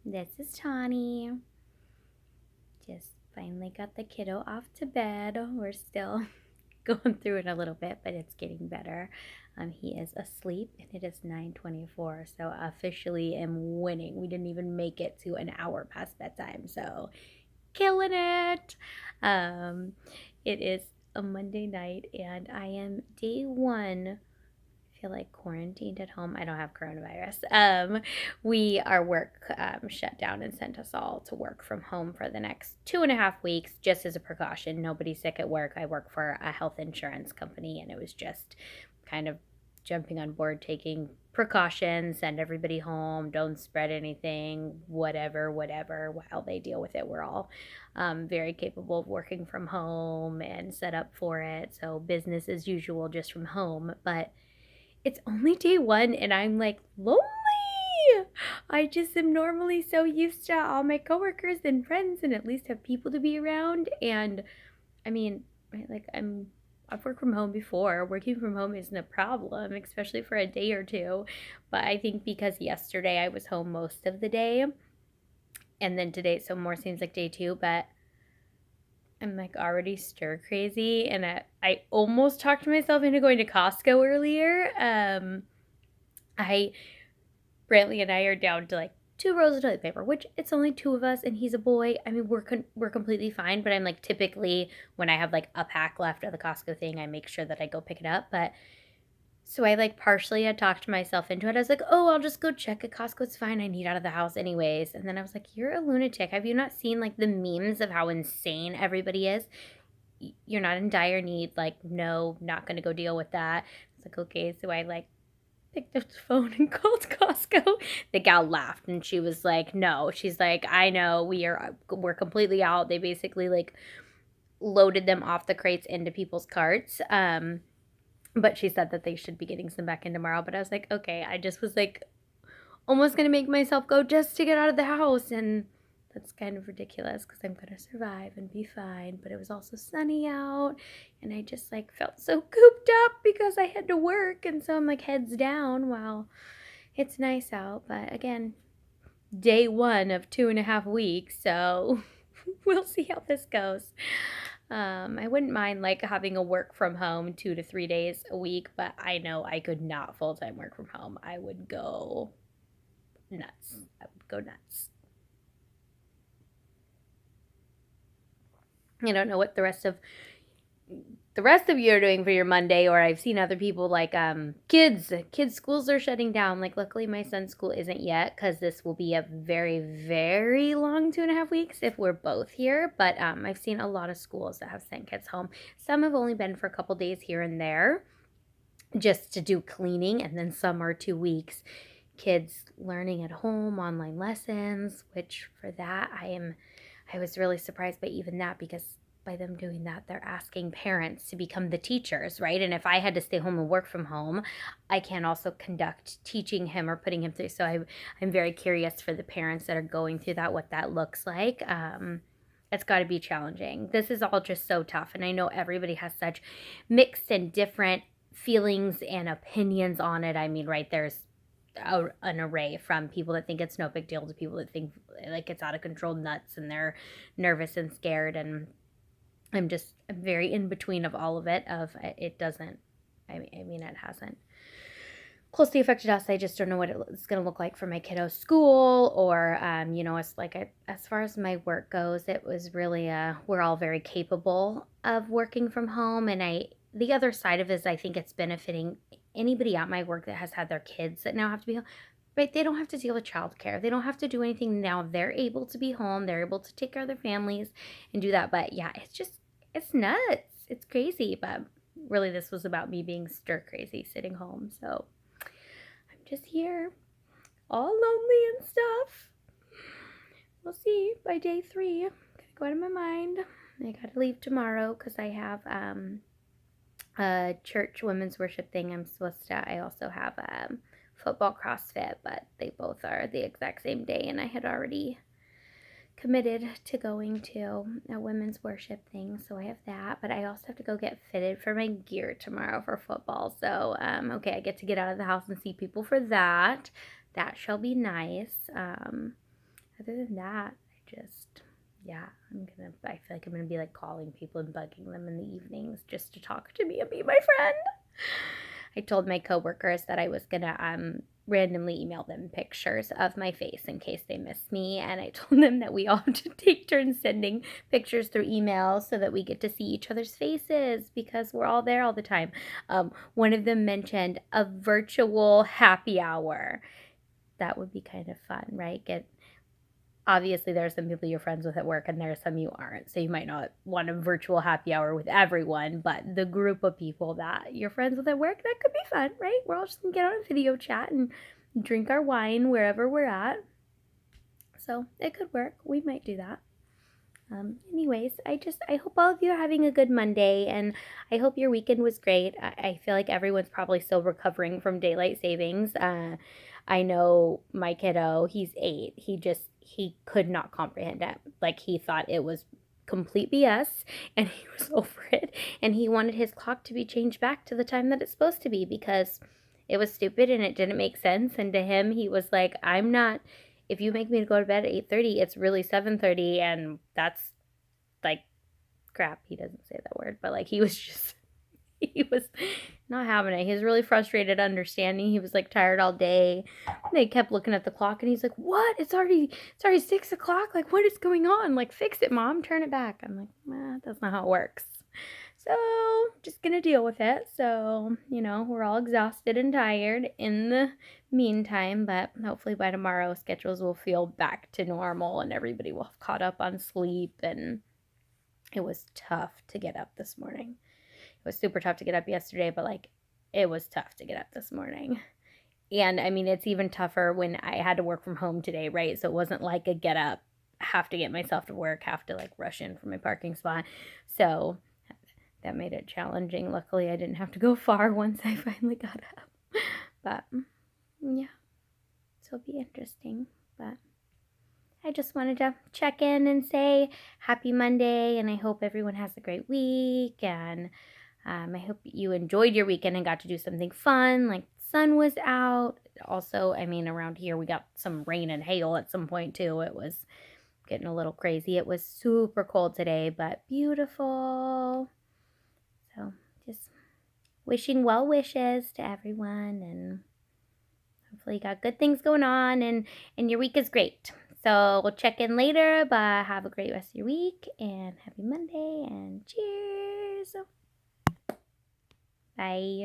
This is Tawny. Just finally got the kiddo off to bed. We're still going through it a little bit, but it's getting better. He is asleep and it is 9:24, so officially am winning. We didn't even make it to an hour past bedtime, so killing it. Um, it is a Monday night and I am day one. Feel like quarantined at home. I don't have coronavirus. Our work shut down and sent us all to work from home for the next 2.5 weeks, just as a precaution. Nobody's sick at work. I work for a health insurance company, and it was just kind of jumping on board, taking precautions, send everybody home, don't spread anything, whatever, while they deal with it. We're all very capable of working from home and set up for it. So business as usual, just from home. But it's only day one and I'm like lonely. I just am normally so used to all my coworkers and friends and at least have people to be around. And I mean, right, like I've worked from home before. Working from home isn't a problem, especially for a day or two. But I think because yesterday I was home most of the day and then today so more seems like day two, but I'm like already stir crazy and I almost talked myself into going to Costco earlier. I Brantley and I are down to like 2 rolls of toilet paper, which it's only two of us, and he's a boy. I mean, we're completely fine. But I'm like typically when I have like a pack left of the Costco thing, I make sure that I go pick it up. But so I like partially had talked myself into it. I was like, oh, I'll just go check at Costco. It's fine. I need out of the house anyways. And then I was like, you're a lunatic. Have you not seen like the memes of how insane everybody is? You're not in dire need. Like, no, not going to go deal with that. It's like, okay. So I like picked up the phone and called Costco. The gal laughed and she was like, no. She's like, I know we're completely out. They basically like loaded them off the crates into people's carts. But she said that they should be getting some back in tomorrow. But I was like, okay. I just was like almost gonna make myself go just to get out of the house, and that's kind of ridiculous because I'm gonna survive and be fine. But it was also sunny out, and I just like felt so cooped up because I had to work, and so I'm like heads down while it's nice out. But again, day one of 2.5 weeks, so we'll see how this goes. I wouldn't mind like having a work from home 2 to 3 days a week, but I know I could not full time work from home. I would go nuts. I would go nuts. I don't know what the rest of you are doing for your Monday, or I've seen other people like kids schools are shutting down. Like luckily my son's school isn't yet because this will be a very very long 2.5 weeks if we're both here. But I've seen a lot of schools that have sent kids home. Some have only been for a couple days here and there just to do cleaning, and then some are 2 weeks. Kids learning at home, online lessons, which for that I was really surprised by even that, because by them doing that, they're asking parents to become the teachers, right? And if I had to stay home and work from home, I can't also conduct teaching him or putting him through. So I'm very curious for the parents that are going through that, what that looks like. It's got to be challenging. This is all just so tough. And I know everybody has such mixed and different feelings and opinions on it. I mean, right, there's an array from people that think it's no big deal to people that think like it's out of control nuts and they're nervous and scared. And I'm very in between of all of it. Of it doesn't, I mean it hasn't closely affected us. I just don't know what it's going to look like for my kiddo's school, or it's like as far as my work goes, it was really we're all very capable of working from home. And the other side of it is I think it's benefiting anybody at my work that has had their kids that now have to be home. Right, they don't have to deal with childcare. They don't have to do anything now. They're able to be home. They're able to take care of their families and do that. But yeah, it's nuts. It's crazy. But really, this was about me being stir crazy, sitting home. So I'm just here, all lonely and stuff. We'll see by day 3. I'm gonna go out of my mind. I gotta leave tomorrow because I have a church women's worship thing I'm supposed to. I also have football CrossFit, but they both are the exact same day, and I had already committed to going to a women's worship thing, so I have that. But I also have to go get fitted for my gear tomorrow for football. So okay, I get to get out of the house and see people for that. That shall be nice. other than that, I feel like I'm gonna be like calling people and bugging them in the evenings just to talk to me and be my friend. I told my coworkers that I was gonna randomly email them pictures of my face in case they miss me, and I told them that we all have to take turns sending pictures through email so that we get to see each other's faces because we're all there all the time. One of them mentioned a virtual happy hour. That would be kind of fun, right? Obviously there are some people you're friends with at work and there are some you aren't, so you might not want a virtual happy hour with everyone, but the group of people that you're friends with at work, that could be fun, right? We're all just gonna get on a video chat and drink our wine wherever we're at, so it could work. We might do that. Anyways, I hope all of you are having a good Monday, and I hope your weekend was great. I feel like everyone's probably still recovering from daylight savings. I know my kiddo, he's 8. He could not comprehend it. Like, he thought it was complete BS, and he was over it, and he wanted his clock to be changed back to the time that it's supposed to be because it was stupid and it didn't make sense. And to him, he was like, I'm not, if you make me go to bed at 8:30, it's really 7:30, and that's like crap. He doesn't say that word, but like he was just he was not having it. He was really frustrated understanding. He was like tired all day. They kept looking at the clock and he's like, what? It's already 6 o'clock? Like, what is going on? Like, fix it, Mom. Turn it back. I'm like, that's not how it works. So just gonna deal with it. So, we're all exhausted and tired in the meantime, but hopefully by tomorrow schedules will feel back to normal and everybody will have caught up on sleep. And it was tough to get up this morning. It was super tough to get up yesterday, but like it was tough to get up this morning. And I mean, it's even tougher when I had to work from home today, right? So it wasn't like a get up, have to get myself to work, have to like rush in from my parking spot. So that made it challenging. Luckily, I didn't have to go far once I finally got up. But yeah, so it'll be interesting. But I just wanted to check in and say happy Monday, and I hope everyone has a great week. And I hope you enjoyed your weekend and got to do something fun, like the sun was out. Also, I mean, around here we got some rain and hail at some point too. It was getting a little crazy. It was super cold today, but beautiful. So just wishing well wishes to everyone, and hopefully you got good things going on and your week is great. So we'll check in later, but have a great rest of your week and happy Monday and cheers. Bye.